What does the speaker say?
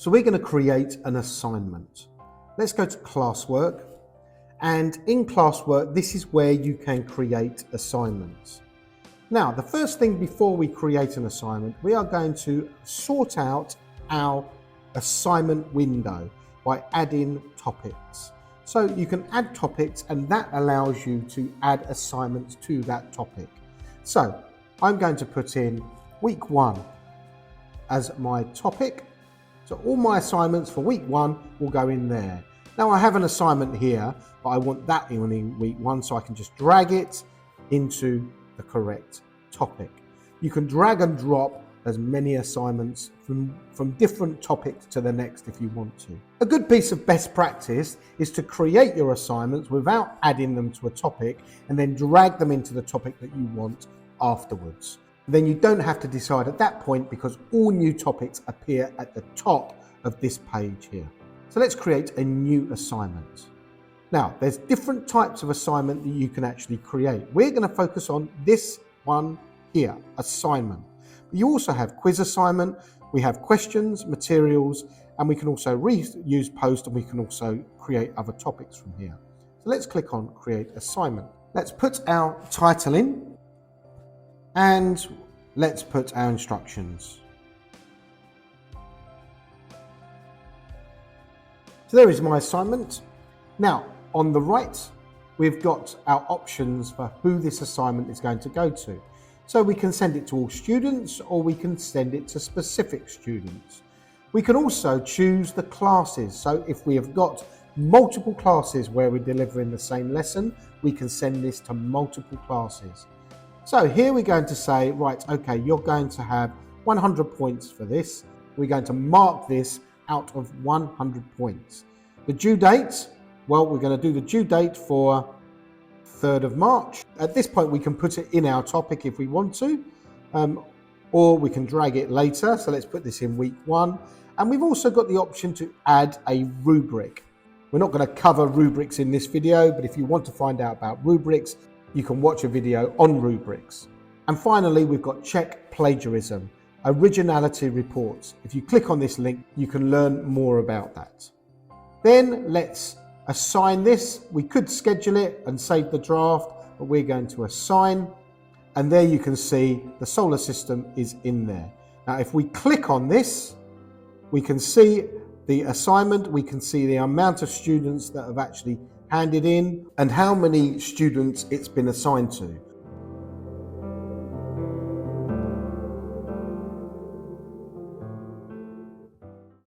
So we're going to create an assignment. Let's go to classwork, and in classwork this is where you can create assignments. Now the first thing before we create an assignment, we are going to sort out our assignment window by adding topics. So you can add topics and that allows you to add assignments to that topic. So I'm going to put in week 1 as my topic. So all my assignments for week 1 will go in there. Now I have an assignment here, but I want that in week 1, so I can just drag it into the correct topic. You can drag and drop as many assignments from different topics to the next if you want to. A good piece of best practice is to create your assignments without adding them to a topic and then drag them into the topic that you want afterwards. Then you don't have to decide at that point because all new topics appear at the top of this page here. So let's create a new assignment. Now there's different types of assignment that you can actually create. We're going to focus on this one here, assignment. You also have quiz assignment, we have questions, materials, and we can also reuse post, and we can also create other topics from here. So let's click on create assignment. Let's put our title in and let's put our instructions. So there is my assignment. Now on the right, we've got our options for who this assignment is going to go to. So we can send it to all students or we can send it to specific students. We can also choose the classes. So if we have got multiple classes where we're delivering the same lesson, we can send this to multiple classes. So here we're going to say, right, okay, you're going to have 100 points for this. We're going to mark this out of 100 points. The due date, well, we're going to do the due date for 3rd of March. At this point, we can put it in our topic if we want to, or we can drag it later. So let's put this in week 1. And we've also got the option to add a rubric. We're not going to cover rubrics in this video, but if you want to find out about rubrics, you can watch a video on rubrics. And finally, we've got check plagiarism, originality reports. If you click on this link, you can learn more about that. Then let's assign this. We could schedule it and save the draft, but we're going to assign. And there you can see the solar system is in there. Now, if we click on this, we can see the assignment. We can see the amount of students that have actually handed in and how many students it's been assigned to.